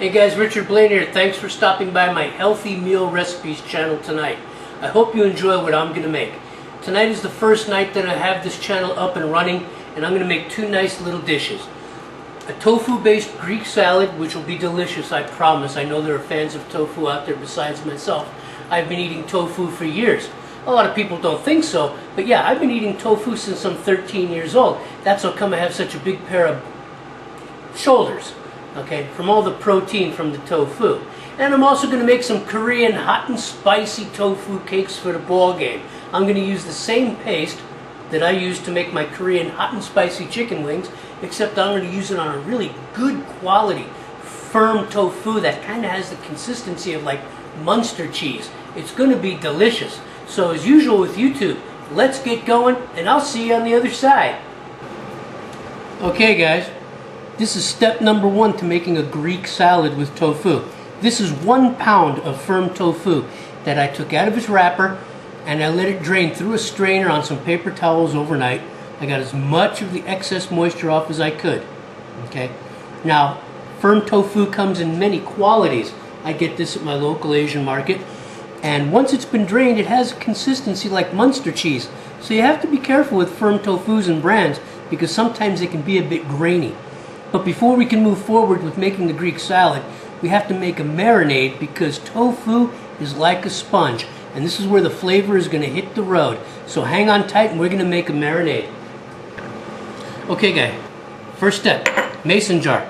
Hey guys, Richard Blaine here. Thanks for stopping by my Healthy Meal Recipes channel tonight. I hope you enjoy what I'm going to make. Tonight is the first night that I have this channel up and running, and I'm going to make two nice little dishes. A tofu-based Greek salad, which will be delicious, I promise. I know there are fans of tofu out there besides myself. I've been eating tofu for years. A lot of people don't think so, but yeah, I've been eating tofu since I'm 13 years old. That's how come I have such a big pair of shoulders. Okay, from all the protein from the tofu. And I'm also going to make some Korean hot and spicy tofu cakes for the ball game. I'm going to use the same paste that I used to make my Korean hot and spicy chicken wings, except I'm going to use it on a really good quality, firm tofu that kind of has the consistency of like Munster cheese. It's going to be delicious. So as usual with YouTube, let's get going and I'll see you on the other side. Okay guys. This is step number one to making a Greek salad with tofu. This is 1 pound of firm tofu that I took out of its wrapper and I let it drain through a strainer on some paper towels overnight. I got as much of the excess moisture off as I could. Okay. Now, firm tofu comes in many qualities. I get this at my local Asian market. And once it's been drained, it has a consistency like Munster cheese. So you have to be careful with firm tofus and brands because sometimes they can be a bit grainy. But before we can move forward with making the Greek salad, we have to make a marinade because tofu is like a sponge. And this is where the flavor is going to hit the road. So hang on tight and we're going to make a marinade. Okay guys, first step, mason jar.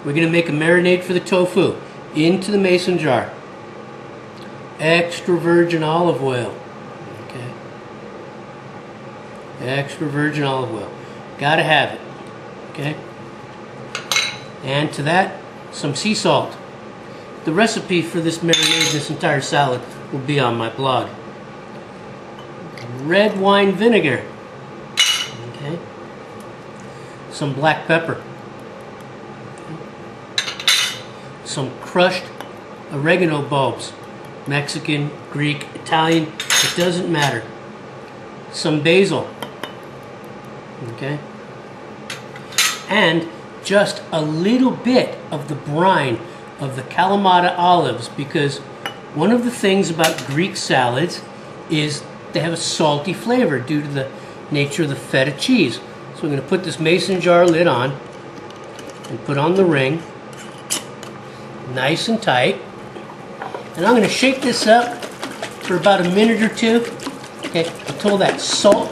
We're going to make a marinade for the tofu. Into the mason jar. Extra virgin olive oil. Okay. Extra virgin olive oil. Gotta have it. Okay. And to that, some sea salt. The recipe for this marinade, this entire salad, will be on my blog. Red wine vinegar. Okay. Some black pepper. Some crushed oregano bulbs. Mexican, Greek, Italian, it doesn't matter. Some basil. Okay. And just a little bit of the brine of the Kalamata olives, because one of the things about Greek salads is they have a salty flavor due to the nature of the feta cheese. So I'm going to put this mason jar lid on and put on the ring nice and tight, and I'm going to shake this up for about a minute or two, okay, until that salt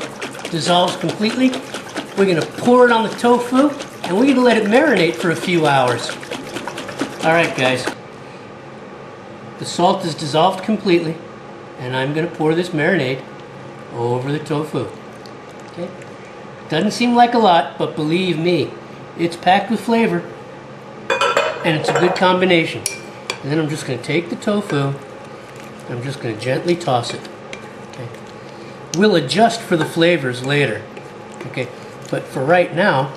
dissolves completely. We're going to pour it on the tofu and we're going to let it marinate for a few hours. Alright guys, the salt is dissolved completely and I'm going to pour this marinade over the tofu. Okay? Doesn't seem like a lot, but believe me, it's packed with flavor and it's a good combination. And then I'm just going to take the tofu and I'm just going to gently toss it. Okay? We'll adjust for the flavors later. Okay? But for right now,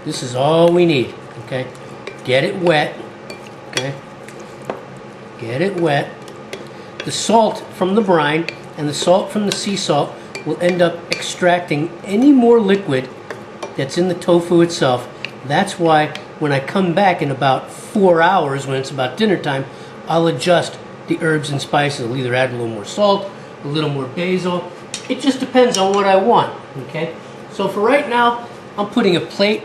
this is all we need, okay? Get it wet, okay? Get it wet. The salt from the brine and the salt from the sea salt will end up extracting any more liquid that's in the tofu itself. That's why when I come back in about 4 hours, when it's about dinner time, I'll adjust the herbs and spices. I'll either add a little more salt, a little more basil. It just depends on what I want, okay? So for right now, I'm putting a plate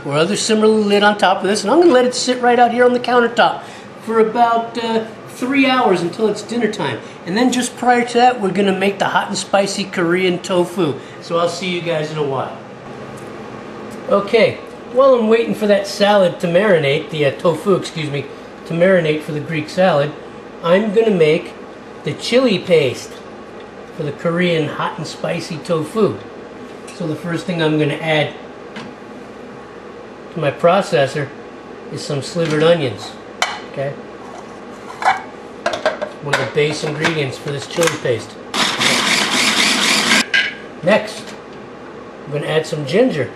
or other similar lid on top of this, and I'm going to let it sit right out here on the countertop for about 3 hours until it's dinner time. And then just prior to that, we're going to make the hot and spicy Korean tofu. So I'll see you guys in a while. Okay, while I'm waiting for that salad to marinate, the tofu, excuse me, to marinate for the Greek salad, I'm going to make the chili paste for the Korean hot and spicy tofu. So the first thing I'm going to add to my processor is some slivered onions. Okay, one of the base ingredients for this chili paste. Next, I'm going to add some ginger,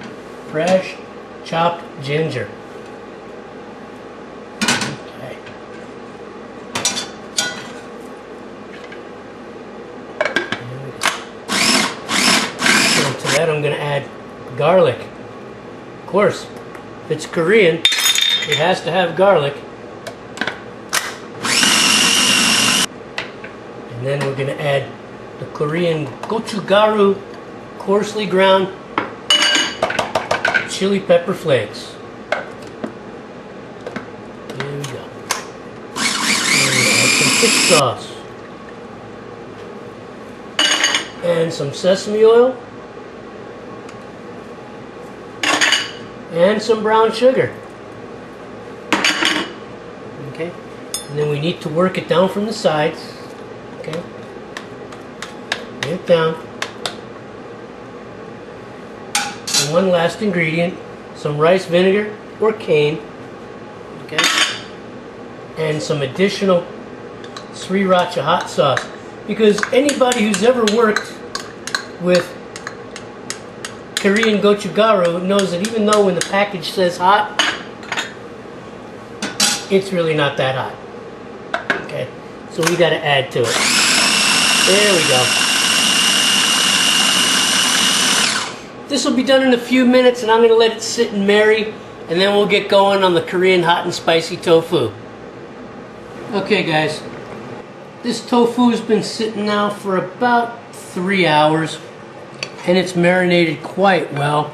fresh chopped ginger. Okay. And to that I'm going to add garlic. Of course, if it's Korean, It has to have garlic. And then we're going to add the Korean gochugaru coarsely ground chili pepper flakes. There we go. And add some fish sauce. And some sesame oil. And some brown sugar. Okay. And then we need to work it down from the sides. Okay. Get it down. And one last ingredient, some rice vinegar or cane. Okay. And some additional sriracha hot sauce. Because anybody who's ever worked with Korean gochugaru knows that even though when the package says hot, it's really not that hot. Okay, so we got to add to it. There we go. This will be done in a few minutes, and I'm going to let it sit and marry, and then we'll get going on the Korean hot and spicy tofu. Okay, guys, this tofu has been sitting now for about 3 hours. And it's marinated quite well.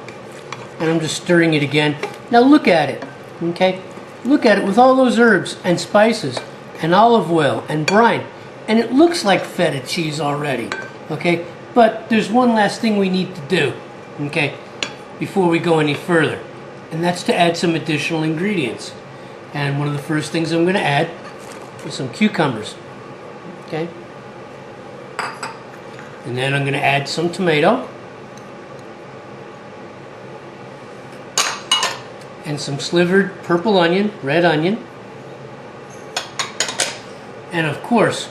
And I'm just stirring it again. Now look at it, okay? Look at it with all those herbs and spices and olive oil and brine. And it looks like feta cheese already, okay? But there's one last thing we need to do, okay, before we go any further. And that's to add some additional ingredients. And one of the first things I'm going to add is some cucumbers, okay? And then I'm going to add some tomato. And some slivered purple onion, red onion. And of course,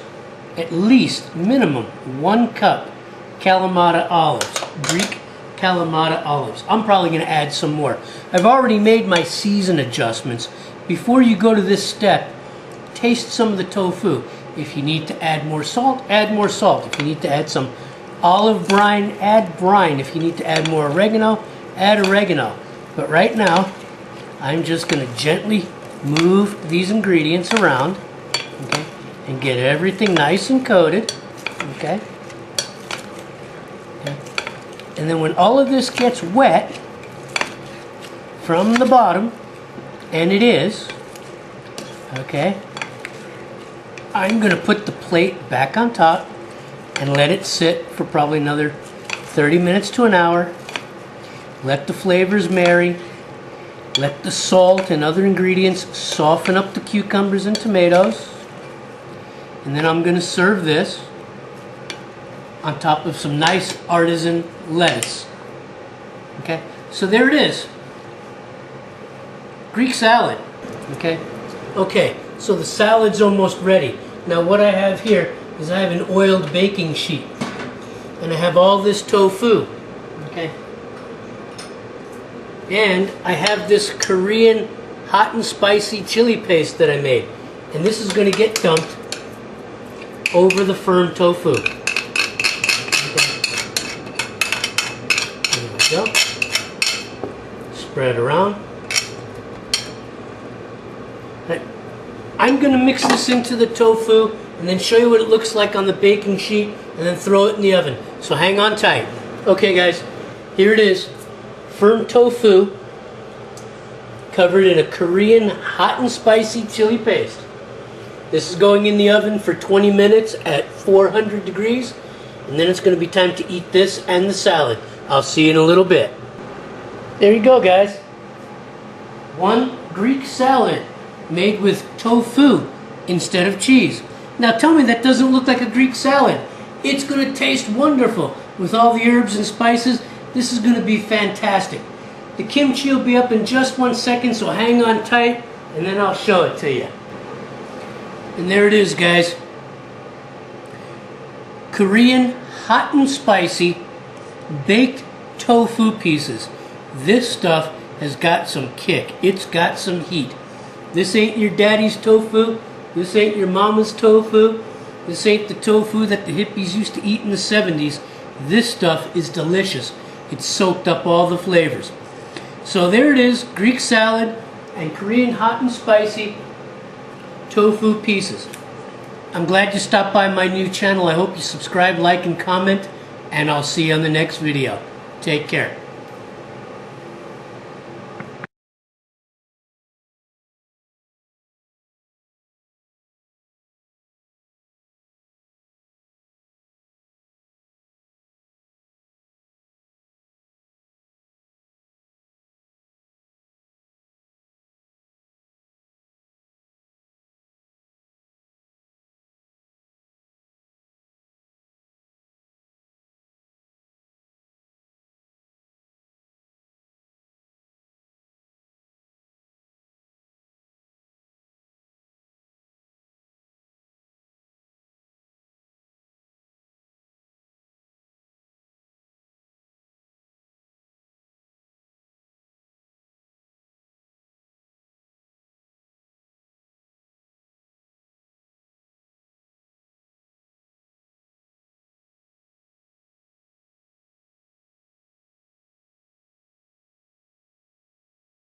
at least minimum 1 cup Kalamata olives, Greek Kalamata olives. I'm probably going to add some more. I've already made my season adjustments. Before you go to this step, taste some of the tofu. If you need to add more salt, add more salt. If you need to add some olive brine, add brine. If you need to add more oregano, add oregano. But right now, I'm just going to gently move these ingredients around, okay, and get everything nice and coated, okay. And then when all of this gets wet from the bottom, and it is, okay, I'm going to put the plate back on top and let it sit for probably another 30 minutes to an hour. Let the flavors marry. Let the salt and other ingredients soften up the cucumbers and tomatoes. And then I'm going to serve this on top of some nice artisan lettuce. Okay, so there it is. Greek salad. Okay, so the salad's almost ready. Now what I have here is I have an oiled baking sheet. And I have all this tofu. Okay. And I have this Korean hot and spicy chili paste that I made. And this is going to get dumped over the firm tofu. Okay. There we go. Spread around. I'm going to mix this into the tofu and then show you what it looks like on the baking sheet and then throw it in the oven. So hang on tight. Okay guys, here it is. Firm tofu covered in a Korean hot and spicy chili paste. This is going in the oven for 20 minutes at 400 degrees, and then it's going to be time to eat this and the salad. I'll see you in a little bit. There you go, guys. One Greek salad made with tofu instead of cheese. Now tell me that doesn't look like a Greek salad. It's going to taste wonderful with all the herbs and spices. This is going to be fantastic. The kimchi will be up in just 1 second, so hang on tight, and then I'll show it to you. And there it is, guys. Korean hot and spicy baked tofu pieces. This stuff has got some kick. It's got some heat. This ain't your daddy's tofu. This ain't your mama's tofu. This ain't the tofu that the hippies used to eat in the 70s. This stuff is delicious. It's soaked up all the flavors. So there it is, Greek salad and Korean hot and spicy tofu pieces. I'm glad you stopped by my new channel. I hope you subscribe, like, and comment, and I'll see you on the next video. Take care.